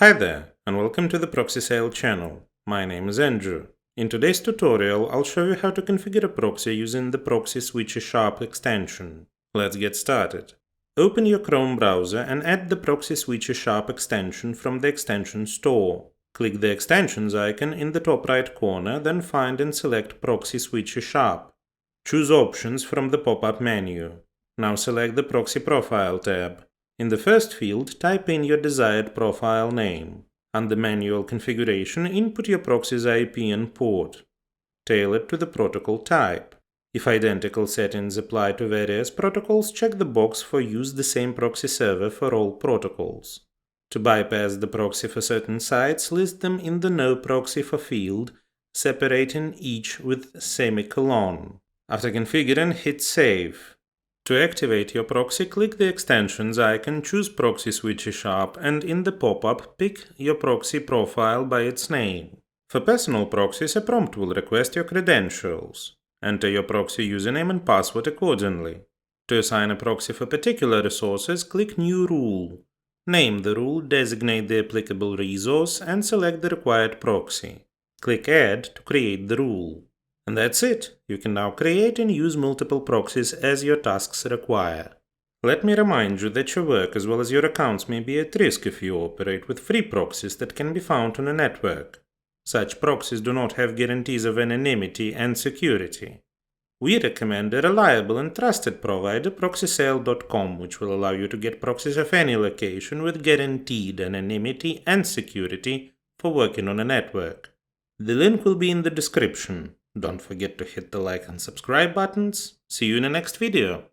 Hi there, and welcome to the Proxy channel. My name is Andrew. In today's tutorial, I'll show you how to configure a proxy using the Proxy SwitchySharp extension. Let's get started. Open your Chrome browser and add the Proxy SwitchySharp extension from the extension store. Click the extensions icon in the top right corner, then find and select Proxy SwitchySharp. Choose Options from the pop-up menu. Now select the Proxy Profile tab. In the first field, type in your desired profile name. Under Manual Configuration, input your proxy's IP and port. Tailor it to the protocol type. If identical settings apply to various protocols, check the box for Use the same proxy server for all protocols. To bypass the proxy for certain sites, list them in the No Proxy for field, separating each with semicolon. After configuring, hit Save. To activate your proxy, click the extensions icon, choose Proxy SwitchySharp, and in the pop-up, pick your proxy profile by its name. For personal proxies, a prompt will request your credentials. Enter your proxy username and password accordingly. To assign a proxy for particular resources, click New Rule. Name the rule, designate the applicable resource, and select the required proxy. Click Add to create the rule. And that's it. You can now create and use multiple proxies as your tasks require. Let me remind you that your work as well as your accounts may be at risk if you operate with free proxies that can be found on a network. Such proxies do not have guarantees of anonymity and security. We recommend a reliable and trusted provider, ProxySale.com, which will allow you to get proxies of any location with guaranteed anonymity and security for working on a network. The link will be in the description. Don't forget to hit the like and subscribe buttons. See you in the next video.